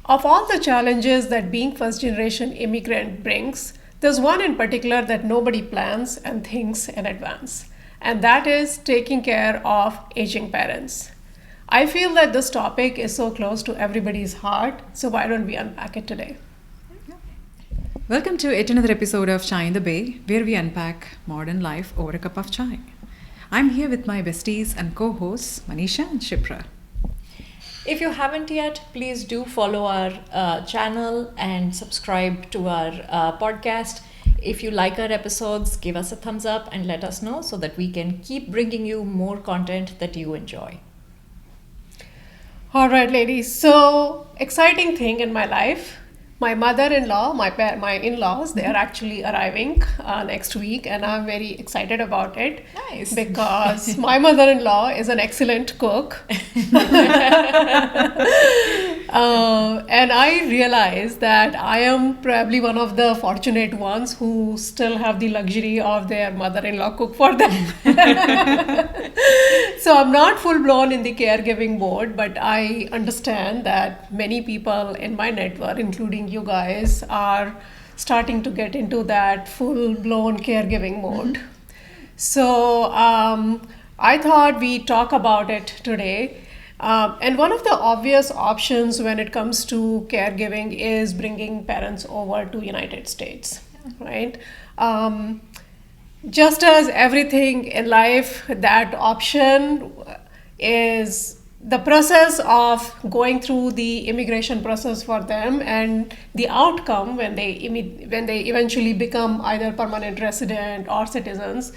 Of all the challenges that being first generation immigrant brings, there's one in particular that nobody plans and thinks in advance, and that is taking care of aging parents. I feel that this topic is so close to everybody's heart, so why don't we unpack it today? Welcome to yet another episode of Chai in the Bay, where we unpack modern life over a cup of chai. I'm here with my besties and co-hosts, Manisha and Shipra. If you haven't yet, please do follow our channel and subscribe to our podcast. If you like our episodes, give us a thumbs up and let us know so that we can keep bringing you more content that you enjoy. All right, ladies. So, exciting thing in my life. My mother-in-law, my in-laws, they are actually arriving next week, and I'm very excited about it. Nice. Because my mother-in-law is an excellent cook. And I realize that I am probably one of the fortunate ones who still have the luxury of their mother-in-law cook for them. So I'm not full-blown in the caregiving mode, but I understand that many people in my network, including you guys, are starting to get into that full-blown caregiving mode. So I thought we'd talk about it today. And one of the obvious options when it comes to caregiving is bringing parents over to United States, right? Just as everything in life, that option is the process of going through the immigration process for them, and the outcome when they eventually become either permanent resident or citizens,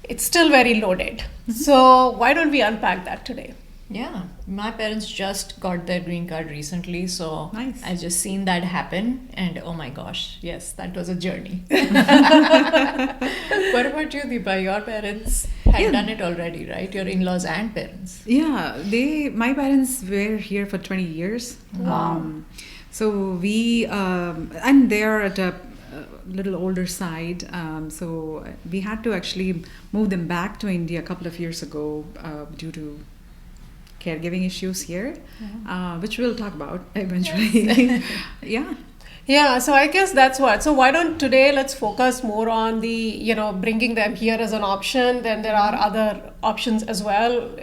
it's still very loaded. So why don't we unpack that today? Yeah, my parents just got their green card recently, so Nice. I just seen that happen, and oh my gosh, yes, that was a journey. What about you, Deepa? Your parents had done it already, right? Your in-laws and parents. Yeah, my parents were here for 20 years. Wow. So we, and they are at a little older side. So we had to actually move them back to India a couple of years ago due to caregiving issues here, which we'll talk about eventually. Yeah. Yeah, so I guess that's what. So why don't today let's focus more on the, bringing them here as an option. Then there are other options as well,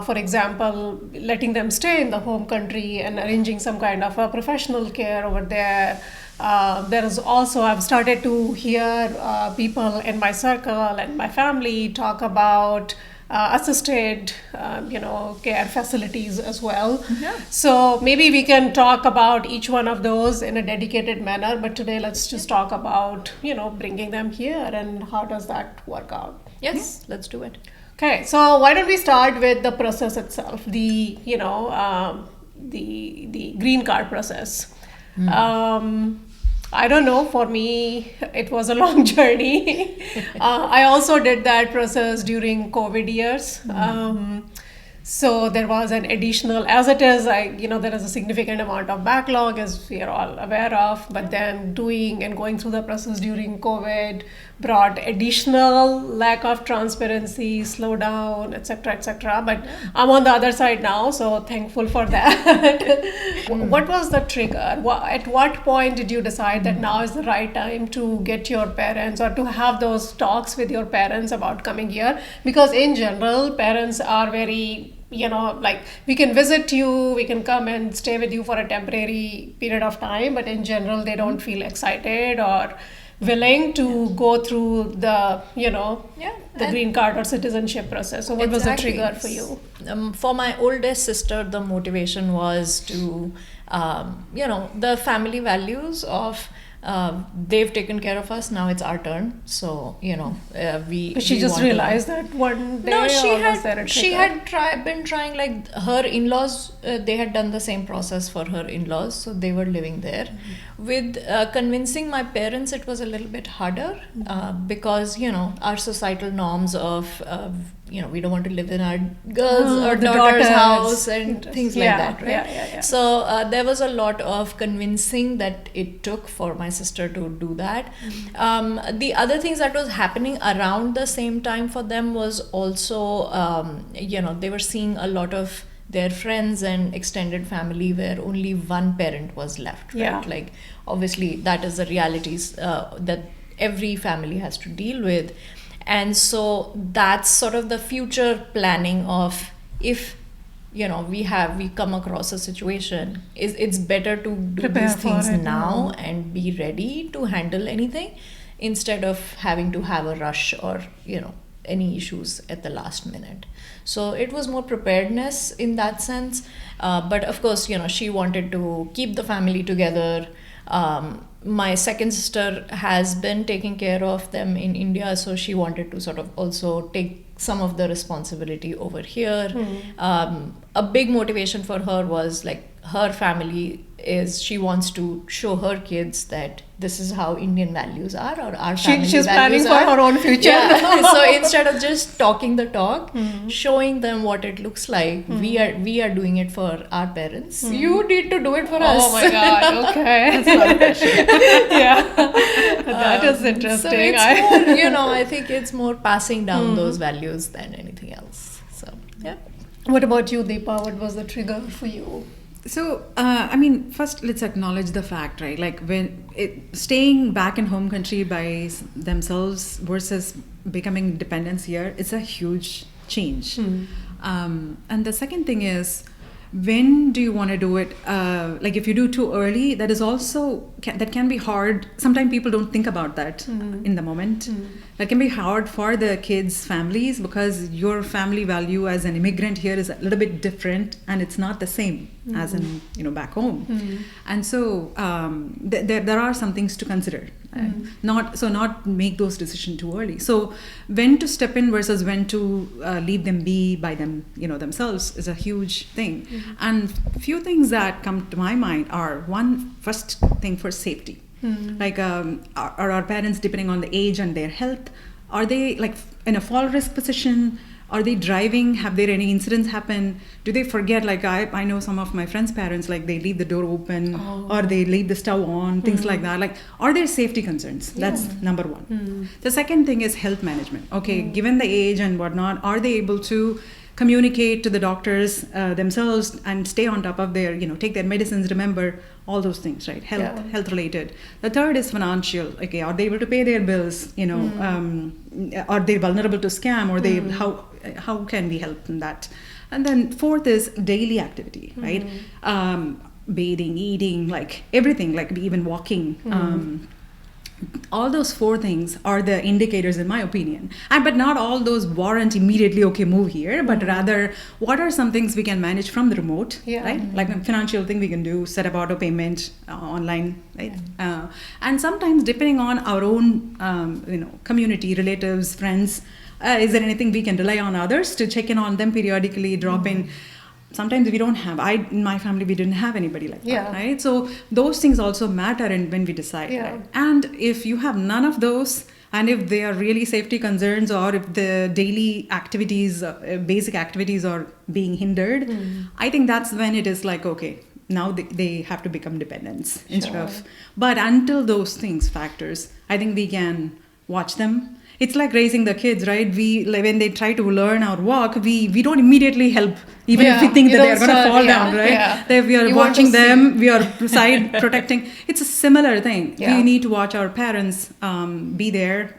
for example, letting them stay in the home country and arranging some kind of a professional care over there. There is also, I've started to hear people in my circle and my family talk about assisted, care facilities as well. Yeah. So maybe we can talk about each one of those in a dedicated manner. But today, let's just talk about, bringing them here and how does that work out. Yes, let's do it. Okay, so why don't we start with the process itself, the green card process. I don't know, for me, it was a long journey. I also did that process during COVID years. So there was an additional, as it is, there is a significant amount of backlog, as we are all aware of, but then doing and going through the process during COVID brought additional lack of transparency, slowdown, etc. But I'm on the other side now, so thankful for that. What was the trigger? At what point did you decide that now is the right time to get your parents or to have those talks with your parents about coming here? Because in general, parents are very, we can visit you, we can come and stay with you for a temporary period of time, but in general, they don't feel excited or willing to go through the, the green card or citizenship process. So what was the trigger for you? For my oldest sister, the motivation was to, the family values of they've taken care of us, now it's our turn. So, But she just realized that one day. No, she had been trying, like her in-laws, they had done the same process for her in-laws, so they were living there. With convincing my parents, it was a little bit harder because, our societal norms of, we don't want to live in our girls' or daughter's house and things like that, right? Yeah. So there was a lot of convincing that it took for my sister to do that. The other things that was happening around the same time for them was also, they were seeing a lot of their friends and extended family where only one parent was left, right? Yeah. Like, obviously, that is the realities that every family has to deal with. And so that's sort of the future planning of, if we come across a situation, it's better to do Prepare these things for it now and be ready to handle anything, instead of having to have a rush or any issues at the last minute. So it was more preparedness in that sense, but of course she wanted to keep the family together. My second sister has been taking care of them in India, so she wanted to sort of also take some of the responsibility over here. A big motivation for her was like, her family is, she wants to show her kids that this is how Indian values are, or our family She's planning values for are. her own future. Yeah. So instead of just talking the talk, showing them what it looks like, we are doing it for our parents. You need to do it for us. Oh my God, okay. That's a lot of pressure. Yeah, that is interesting. So it's more, I think it's more passing down those values than anything else. So, yeah. What about you, Deepa? What was the trigger for you? So, first let's acknowledge the fact, right? Like staying back in home country by themselves versus becoming dependents here, it's a huge change. And the second thing is, when do you want to do it? Like if you do too early, that is also, that can be hard. Sometimes people don't think about that in the moment. That can be hard for the kids' families, because your family value as an immigrant here is a little bit different, and it's not the same as in back home. And so there are some things to consider. Not make those decisions too early. So when to step in versus when to leave them be by themselves is a huge thing. And few things that come to my mind are, first thing for safety. Like are our parents, depending on the age and their health, are they like in a fall risk position? Are they driving? Have there any incidents happen? Do they forget? Like I know some of my friends' parents, like they leave the door open or they leave the stove on, things like that. Like, are there safety concerns? That's number one. The second thing is health management. Okay, given the age and whatnot, are they able to communicate to the doctors themselves and stay on top of their, take their medicines, remember all those things, right? Health related. The third is financial. Okay, are they able to pay their bills? Are they vulnerable to scam? Or they how can we help in that? And then fourth is daily activity, right? Bathing, eating, like everything, like even walking. All those four things are the indicators, in my opinion. But not all those warrant immediately, okay, move here, but rather, what are some things we can manage from the remote, right? Like a financial thing we can do, set up auto payment online, right? And sometimes, depending on our own, community, relatives, friends, is there anything we can rely on others to check in on them periodically, drop in? Sometimes we don't have. In my family, we didn't have anybody like that, right? So those things also matter when we decide, right? And if you have none of those, and if they are really safety concerns, or if the daily activities, basic activities are being hindered, I think that's when it is like, okay, now they have to become dependents instead of. But until those things factors, I think we can watch them. It's like raising the kids, right? When they try to learn or walk, we don't immediately help, even if we think that they're going to fall down, right? We are watching them, we are side protecting. It's a similar thing. We need to watch our parents be there,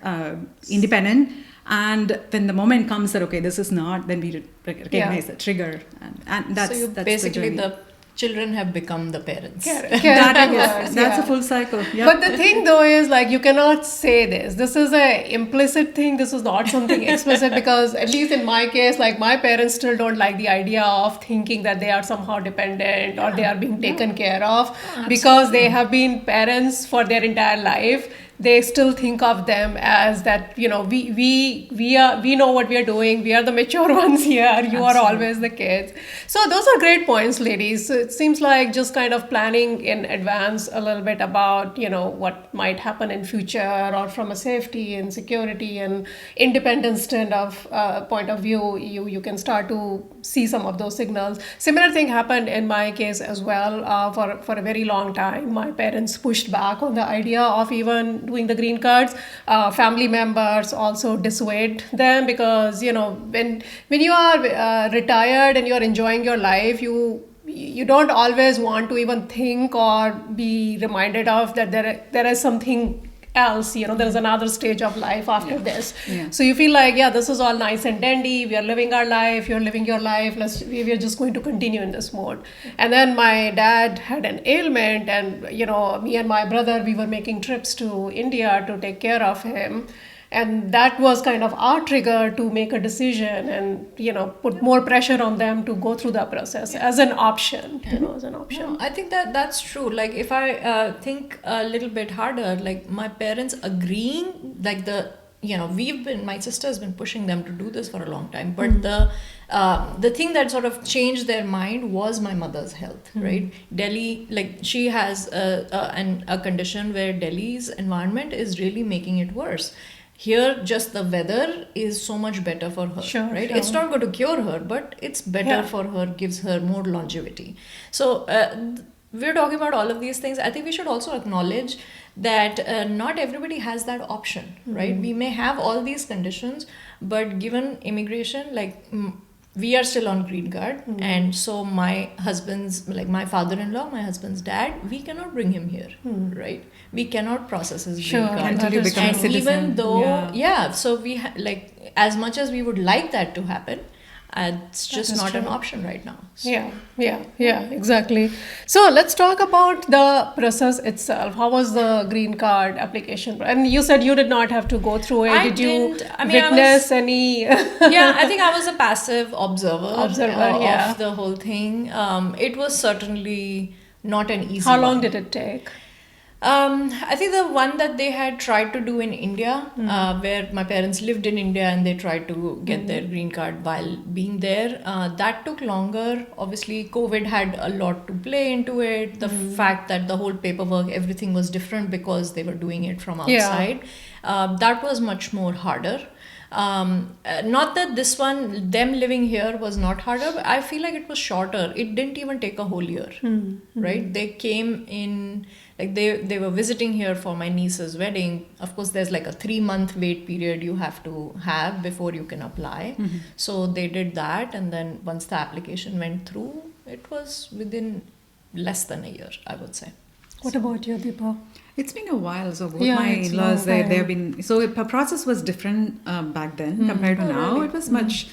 independent. And when the moment comes that, okay, this is not, then we recognize the trigger. And that's, so that's basically the children have become the parents. That's a full cycle. But the thing though is, like, you cannot say this. This is a implicit thing. This is not something explicit, because at least in my case, like, my parents still don't like the idea of thinking that they are somehow dependent or they are being taken care of, because they have been parents for their entire life. They still think of them as that, we know what we are doing. We are the mature ones here. You are always the kids. So those are great points, ladies. So it seems like just kind of planning in advance a little bit about, what might happen in future, or from a safety and security and independence point of view, you can start to see some of those signals. Similar thing happened in my case as well. For a very long time, my parents pushed back on the idea of even doing the green cards. Family members also dissuade them because, when you are retired and you're enjoying your life, you don't always want to even think or be reminded of that there is something else, there's another stage of life after this. So you feel like, this is all nice and dandy, we are living our life, you're living your life, we are just going to continue in this mode. And then my dad had an ailment, and me and my brother, we were making trips to India to take care of him. And that was kind of our trigger to make a decision and, put more pressure on them to go through the process as an option, as an option. No, I think that's true. Like if I think a little bit harder, like my parents agreeing, like my sister's been pushing them to do this for a long time, but the thing that sort of changed their mind was my mother's health, right? Delhi, like she has a condition where Delhi's environment is really making it worse. Here, just the weather is so much better for her, right? It's not going to cure her, but it's better for her, gives her more longevity. So we're talking about all of these things. I think we should also acknowledge that not everybody has that option, right? We may have all these conditions, but given immigration, like we are still on green card, and so my husband's, like my father-in-law, my husband's dad, we cannot bring him here, right? We cannot process his green card until you become a citizen. Even though, so we like as much as we would like that to happen, it's just not an option right now. So. Yeah, exactly. So let's talk about the process itself. How was the green card application? And you said you did not have to go through it. Did you witness any? Yeah, I think I was a passive observer of the whole thing. It was certainly not an easy How long did it take? I think the one that they had tried to do in India, where my parents lived in India and they tried to get their green card while being there, that took longer. Obviously, COVID had a lot to play into it. The fact that the whole paperwork, everything was different because they were doing it from outside. That was much more harder. Not that this one, them living here was not harder, but I feel like it was shorter. It didn't even take a whole year, right? They came in, like they were visiting here for my niece's wedding. Of course, there's like a 3-month wait period you have to have before you can apply. So they did that, and then once the application went through, it was within less than a year, I would say. What about you, Deepa? It's been a while. So both my in-laws, they've been. So the process was different back then compared to now. Really? It was much.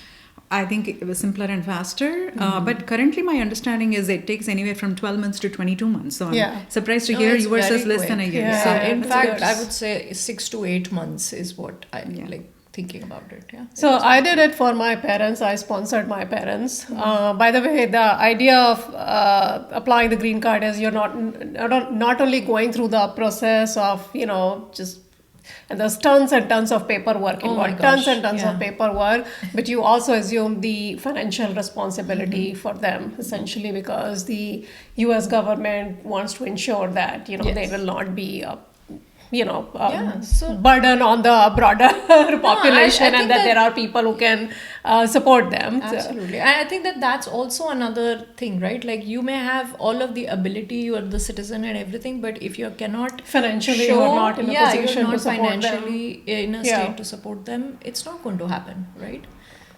I think it was simpler and faster. But currently, my understanding is it takes anywhere from 12 months to 22 months. So I'm surprised to hear yours is less than a year. Yeah. So in fact, I would say 6 to 8 months is what I like. Thinking about it. So I did it for my parents. I sponsored my parents. By the way, the idea of applying the green card is you're not only going through the process of and there's tons and tons of paperwork involved, tons and tons of paperwork, but you also assume the financial responsibility for them, essentially, because the US government wants to ensure that they will not be burden on the broader population, and that there are people who can support them. Absolutely. And I think that's also another thing, right? Like you may have all of the ability, you are the citizen and everything, but if you cannot financially you're not in a position to support financially in a state to support them, it's not going to happen, right?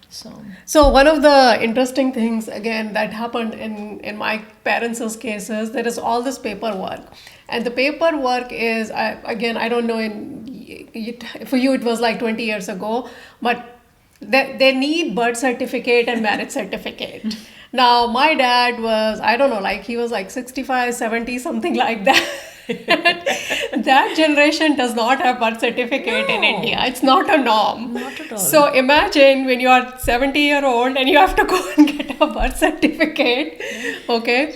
So one of the interesting things again that happened in my parents' cases, there is all this paperwork, and the paperwork is I don't know, for you it was like 20 years ago, but they need birth certificate and marriage certificate. Now my dad was, I don't know, like he was like 65, 70, something like that. That generation does not have birth certificate in India. It's not a norm. Not at all. So imagine when you are 70-year-old and you have to go and get a birth certificate. Okay.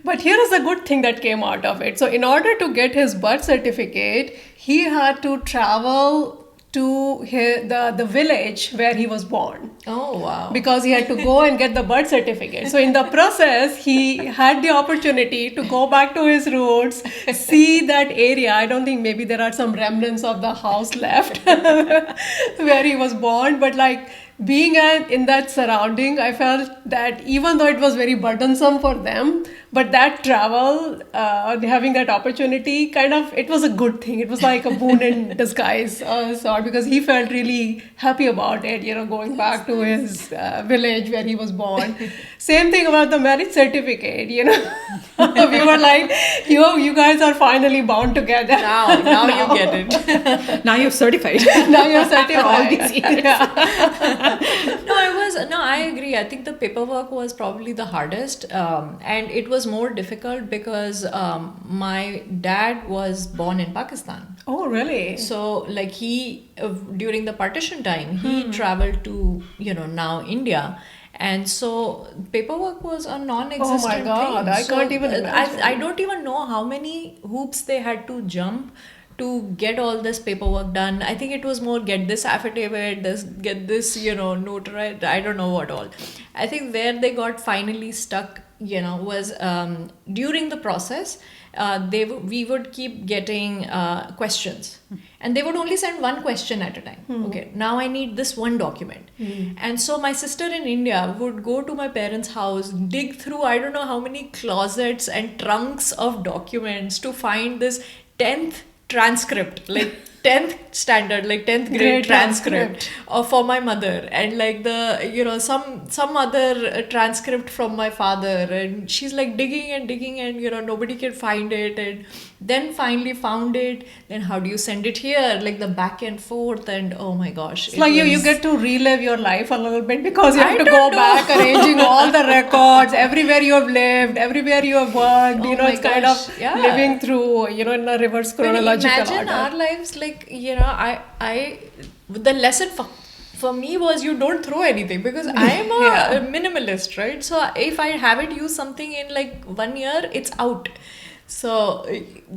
But here is a good thing that came out of it. So in order to get his birth certificate, he had to travel to the village where he was born. Oh, wow. Because he had to go and get the birth certificate. So in the process, he had the opportunity to go back to his roots, see that area. I don't think maybe there are some remnants of the house left where he was born, but like being in that surrounding, I felt that even though it was very burdensome for them, but that travel, having that opportunity, it was a good thing. It was like a boon in disguise, because he felt really happy about it, going back to his village where he was born. Same thing about the marriage certificate, we were like, you guys are finally bound together. Now you get it. Now you're certified. Now you're certified. All these years. I agree. I think the paperwork was probably the hardest, and it was more difficult because my dad was born in Pakistan. Oh, really? So, like, he during the partition time, he traveled to now India. And so paperwork was a non-existent thing. Oh my God, I can't even imagine. I don't even know how many hoops they had to jump to get all this paperwork done. I think it was more get this affidavit, get this, notarized, I don't know what all. I think where they got finally stuck, was during the process, we would keep getting questions. And they would only send one question at a time. Okay, now I need this one document. And so my sister in India would go to my parents' house, dig through I don't know how many closets and trunks of documents to find this 10th transcript, like 10th standard, like 10th grade transcript for my mother, and like the some other transcript from my father, and she's like digging and nobody can find it, and then finally found it. Then how do you send it here, like the back and forth, and oh my gosh, it's like you get to relive your life a little bit, because you have to go back arranging all the records, everywhere you have lived, everywhere you have worked. It's kind of living through in a reverse chronological imagine order. Our lives, like I the lesson for me was you don't throw anything, because I am a minimalist, right? So if I haven't used something in like 1 year, it's out. So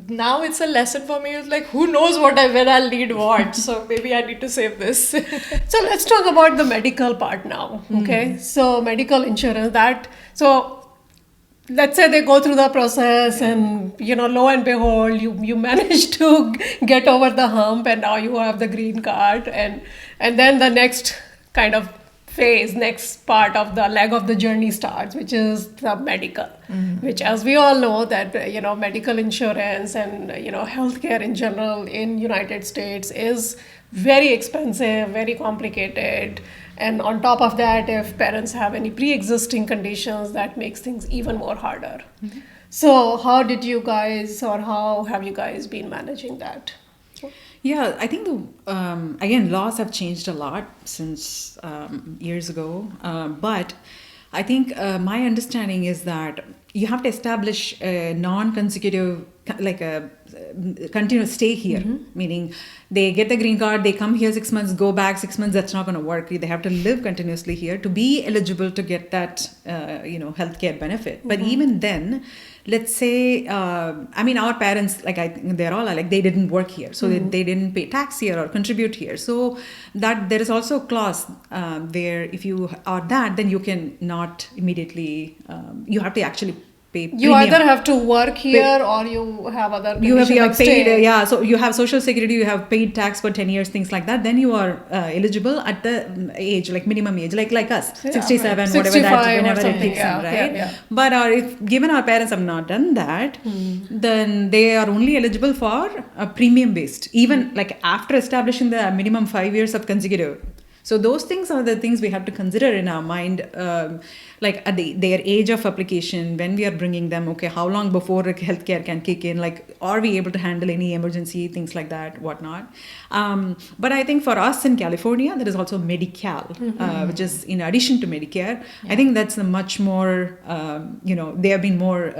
now it's a lesson for me. It's like, who knows when I'll need what. So maybe I need to save this. So let's talk about the medical part now. Okay. So medical insurance, let's say they go through the process and, lo and behold, you manage to get over the hump, and now you have the green card. And then the next kind of phase, next part of the leg of the journey starts, which is the medical, which, as we all know, that, medical insurance and, healthcare in general in United States is very expensive, very complicated. And on top of that, if parents have any pre-existing conditions, that makes things even more harder. So how have you guys been managing that? Yeah, I think again, laws have changed a lot since years ago. But I think my understanding is that you have to establish a non-consecutive, like a continuous stay here, meaning they get the green card, they come here 6 months, go back 6 months. That's not going to work. They have to live continuously here to be eligible to get that, healthcare benefit. But even then, let's say, our parents, like I think they're all like, they didn't work here. So they didn't pay tax here or contribute here. So that there is also a clause where if you are that, then you can not immediately, you have to actually pay premium. You either have to work here or you have other conditions. You have paid, so you have social security, you have paid tax for 10 years, things like that. Then you are eligible at the age, like minimum age, like us, 67, right. whatever that, whenever it takes yeah, them, right? Yeah. But if given our parents have not done that, then they are only eligible for a premium based, even like after establishing the minimum 5 years of consecutive. So those things are the things we have to consider in our mind, like at their age of application, when we are bringing them, okay, how long before healthcare can kick in, like are we able to handle any emergency, things like that, whatnot. But I think for us in California, there is also Medi-Cal, which is in addition to Medicare. I think that's a much more, they have been more...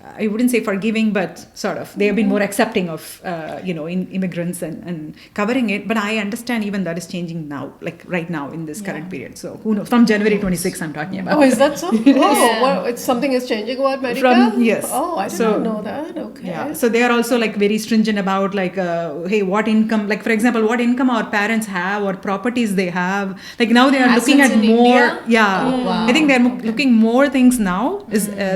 I wouldn't say forgiving, but sort of. They have been more accepting of, immigrants and covering it. But I understand even that is changing now, like right now in this current period. So who knows? From January 26, I'm talking about. Oh, is that so? It's something is changing about Medicare? Yes. Oh, I didn't know that. Okay. Yeah. So they are also like very stringent about like, hey, what income, like for example, what income our parents have or properties they have. Like now they are looking at more. India? Yeah. Oh, wow. I think they're looking more things now.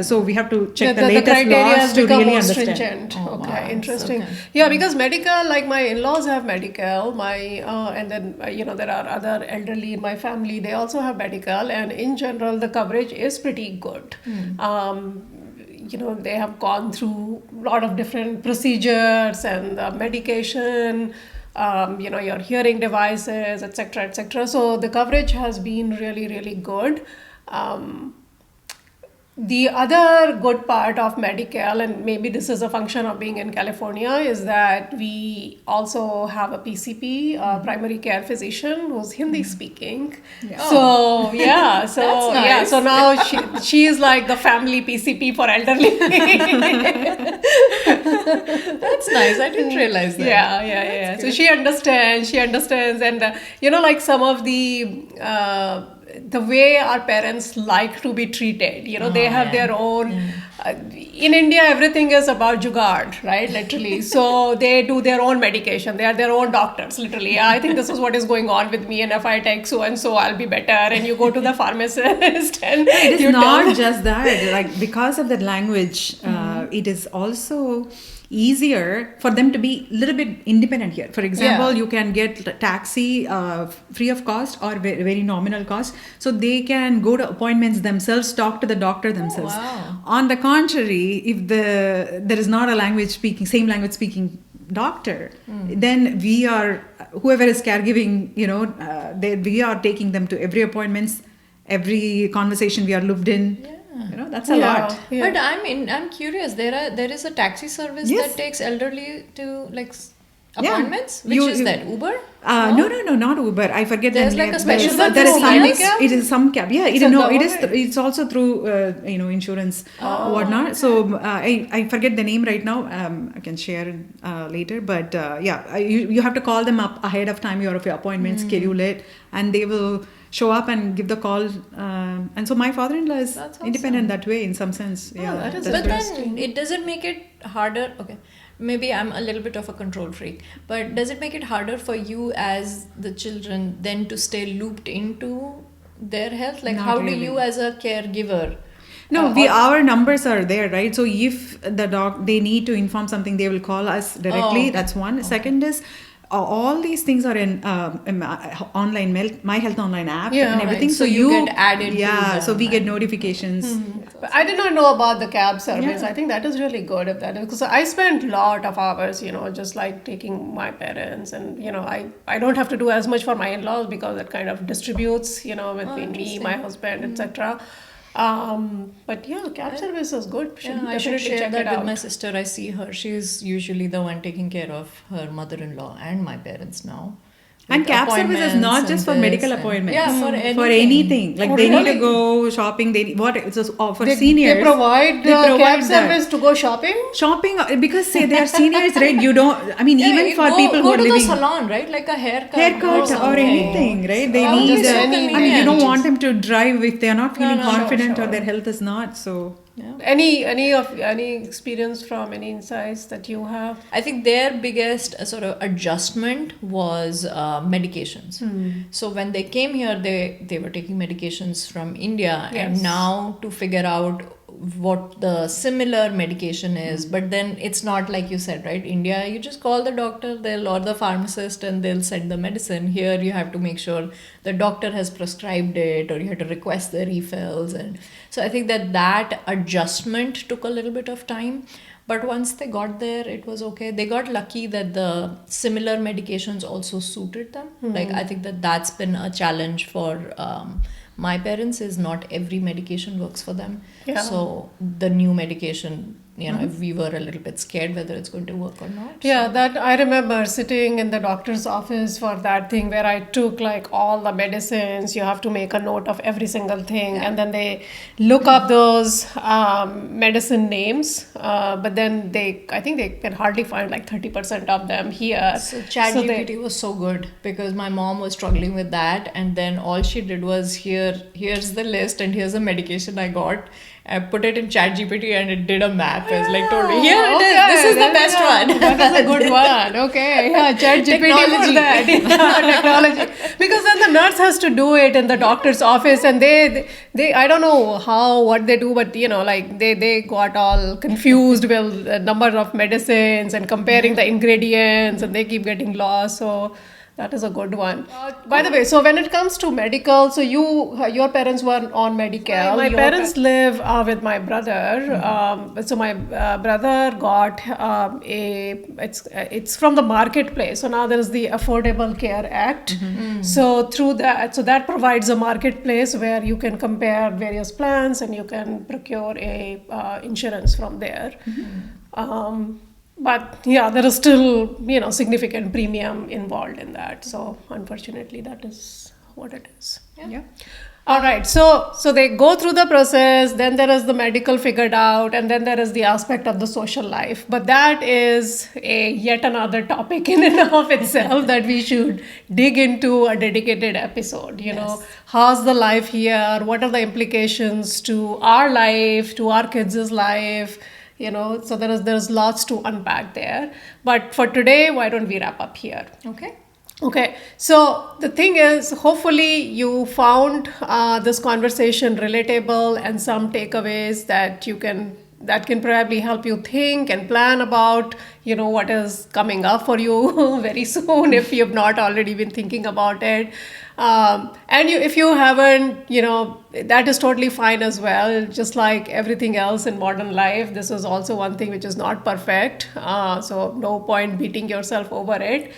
So we have to check the latest criteria has to become really more understand. stringent. Oh, Okay, wow. interesting. Okay. Yeah, because medical, like my in-laws have medical, and then there are other elderly in my family. They also have medical, and in general, the coverage is pretty good. They have gone through a lot of different procedures and medication. Your hearing devices, etc., etc. So the coverage has been really, really good. The other good part of Medicare, and maybe this is a function of being in California, is that we also have a PCP, primary care physician, who's Hindi speaking. Yeah. So yeah, so That's nice. yeah, so now she is like the family PCP for elderly. That's nice. I didn't realize that. Yeah. So she understands, and like some of the way our parents like to be treated, they have their own. In India, everything is about jugaad, right? Literally. So they do their own medication. They are their own doctors, literally. I think this is what is going on with me, and if I take so and so, I'll be better. And you go to the pharmacist, and It you is not tell- just that. Like, because of the language, it is also easier for them to be a little bit independent here. For example, Yeah. you can get taxi free of cost or very, very nominal cost, so they can go to appointments themselves, talk to the doctor themselves. wow. On the contrary, if there is not a same language speaking doctor, then we are, whoever is caregiving, we are taking them to every appointments, every conversation we are looped in. That's a lot. Yeah. But I'm curious. There is a taxi service Yes. that takes elderly to Yeah. appointments. Which is that? Uber? No, not Uber. I forget There's the like name. a special one There is through some. Handicap? It is some cab. Yeah, It's a government? It's also through insurance whatnot. So I forget the name right now. I can share it later. But you have to call them up ahead of time. Your appointment, schedule it, and they will show up and give the call. And so my father-in-law is That's awesome. independent that way in some sense. that is But interesting. then it doesn't make it harder. Okay, maybe I'm a little bit of a control freak, but does it make it harder for you as the children then to stay looped into their health? Like, Not how do really. you as a caregiver? No, our numbers are there, right? So if they need to inform something, they will call us directly. okay. That's one. Second is, all these things are in online My Health Online app Yeah, and everything. right. So you get added to Yeah, so them, we get right. notifications. But I did not know about the cab service. Yeah. I think that is really good if that is, because I spent a lot of hours, just like taking my parents, and I don't have to do as much for my in-laws because it kind of distributes, between me, my husband, etc. But yeah, cab service is good. Should Yeah, I definitely should share check that it with out. my sister. I see her. She's usually the one taking care of her mother-in-law and my parents now. And With cab service is not appointments just for and medical this and- appointments. Yeah, for For anything. Like Oh, they need really? to go shopping. For They seniors. provide they cab provide that. service to go shopping. Shopping, because say they are seniors, right? You don't. I mean, Yeah, even you for people who go are to the living. salon, right? Like a haircut Or something. anything, right? They That would need be so I mean, you convenient. don't want them to drive if they are not feeling no, sure, confident or sure. their health is not. So Any experience from any insights that you have? I think their biggest sort of adjustment was medications. So when they came here, they were taking medications from India, Yes. and now to figure out what the similar medication is, but then it's not like you said, right? India, you just call the doctor, or the pharmacist, and they'll send the medicine. Here, you have to make sure the doctor has prescribed it, or you have to request the refills, and so I think that adjustment took a little bit of time. But once they got there, it was okay. They got lucky that the similar medications also suited them. Like, I think that's been a challenge for my parents, is not every medication works for them. Yeah. So the new medication, if we were a little bit scared whether it's going to work or not. Yeah, that I remember sitting in the doctor's office for that thing where I took like all the medicines. You have to make a note of every single thing, and then they look up those medicine names. But then I think they can hardly find like 30% of them here. So ChatGPT was so good because my mom was struggling with that, and then all she did was here's the list and here's the medication I got. I put it in ChatGPT and it did a map. campus, like told me, here it is, this is the best one. That is a good one. Okay, yeah, ChatGPT for that. Technology. Because then the nurse has to do it in the doctor's office, and they I don't know what they do, but like they got all confused with the number of medicines and comparing the ingredients, and they keep getting lost. So that is a good one. By the way, so when it comes to medical, so your parents were on Medicare. My parents live with my brother. So my brother got it's from the marketplace. So now there is the Affordable Care Act. So through that provides a marketplace where you can compare various plans and you can procure a insurance from there. But yeah, there is still, significant premium involved in that. So unfortunately, that is what it is. Yeah. All right. So they go through the process, then there is the medical figured out, and then there is the aspect of the social life. But that is yet another topic in and of itself that we should dig into a dedicated episode. How's the life here? What are the implications to our life, to our kids' life? So there's lots to unpack there. But for today, why don't we wrap up here? Okay. So the thing is, hopefully you found this conversation relatable and some takeaways that can probably help you think and plan about, what is coming up for you very soon if you've not already been thinking about it. And if you haven't, that is totally fine as well. Just like everything else in modern life, this is also one thing which is not perfect. So no point beating yourself over it.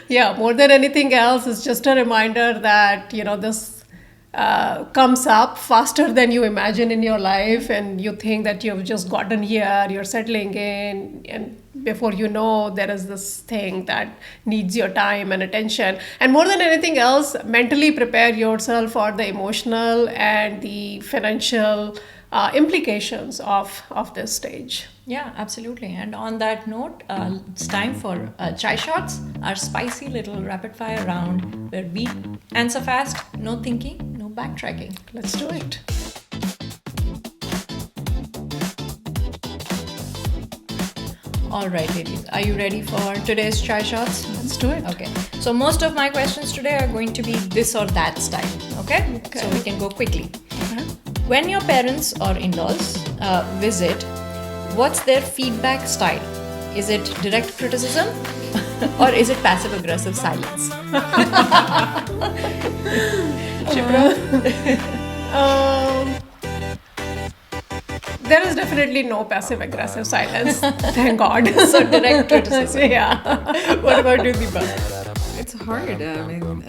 Yeah, more than anything else, it's just a reminder that, this comes up faster than you imagine in your life, and you think that you've just gotten here, you're settling in, and before you know, there is this thing that needs your time and attention. And more than anything else, mentally prepare yourself for the emotional and the financial implications of this stage. Yeah, absolutely. And on that note, it's time for Chai Shots, our spicy little rapid fire round where we answer fast, no thinking, no backtracking. Let's do it. All right, ladies, are you ready for today's Chai Shots? Let's do it. Okay. So most of my questions today are going to be this or that style. Okay? So we can go quickly. When your parents or in-laws visit, what's their feedback style? Is it direct criticism or is it passive-aggressive silence? There is definitely no passive-aggressive silence. Thank God. So direct criticism. Yeah. What about you, Deepa? It's hard. I mean,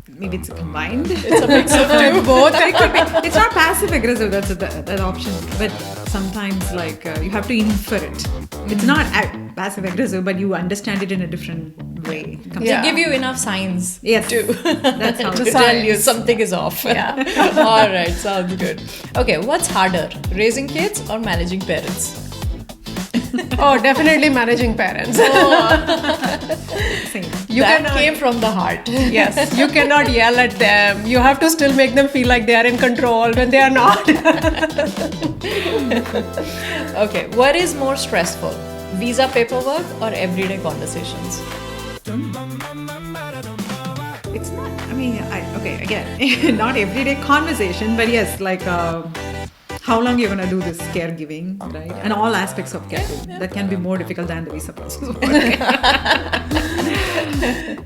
maybe it's combined. It's a mix of two. Both. It could be. It's not passive aggressive. That's that option. But sometimes, like you have to infer it. It's not passive aggressive, but you understand it in a different way. They give you enough signs. Yes. To That's how to tell you something is off. Yeah. All right. Sounds good. Okay. What's harder, raising kids or managing parents? Oh, definitely managing parents. Same. That came from the heart. Yes, you cannot yell at them. You have to still make them feel like they are in control when they are not. Okay, what is more stressful? Visa paperwork or everyday conversations? It's not. I mean, again, not everyday conversation, but yes, like. How long you're gonna do this caregiving, right? And all aspects of caregiving. That can be more difficult than the visa process.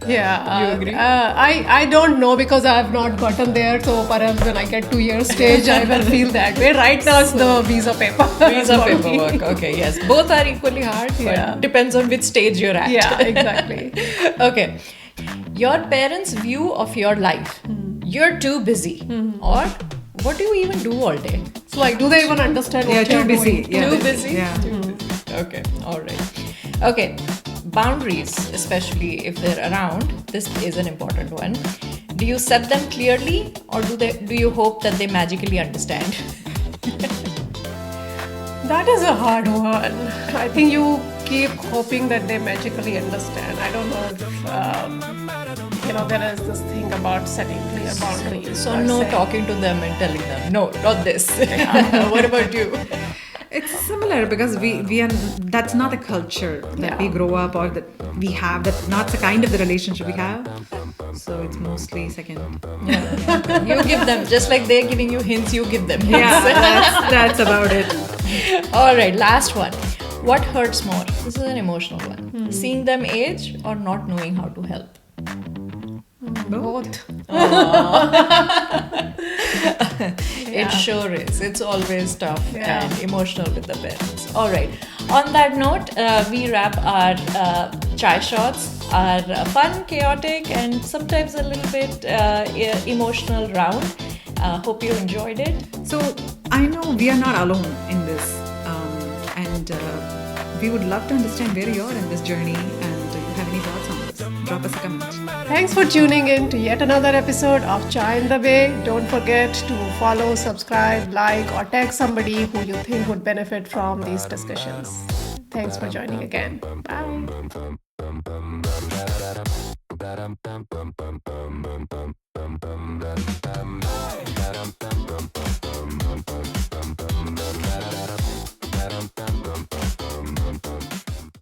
Yeah. You agree? I don't know because I have not gotten there. So perhaps when I get to your stage, I will feel that way. Right now, it's the visa paper. Visa paperwork. Okay, yes. Both are equally hard, but depends on which stage you're at. Yeah, exactly. Okay. Your parents' view of your life. You're too busy. Or what do you even do all day? So like, do they even understand what too you're busy. doing? Yeah. Too busy? Yeah. Okay, all right. Okay, boundaries, especially if they're around, this is an important one. Do you set them clearly or do you hope that they magically understand? That is a hard one. I think you keep hoping that they magically understand. I don't know if, there is this thing about setting clear boundaries. So no talking to them and telling them, no, not this. What about you? It's similar because we are, that's not a culture that we Yeah. grow up or that we have, that's not the kind of the relationship we have. So it's mostly second. Yeah. You give them, just like they're giving you hints, you give them hints. Yeah, that's about it. All right, last one. What hurts more? This is an emotional one. Seeing them age or not knowing how to help? Both. It sure is. It's always tough Yeah. and emotional with the parents. All right. On that note, we wrap our chai shots, our fun, chaotic, and sometimes a little bit emotional round. Hope you enjoyed it. So I know we are not alone in this, and we would love to understand where you are in this journey, and do you have any thoughts on this? Drop us a comment. Thanks for tuning in to yet another episode of Chai in the Way. Don't forget to follow, subscribe, like, or tag somebody who you think would benefit from these discussions. Thanks for joining again. Bye.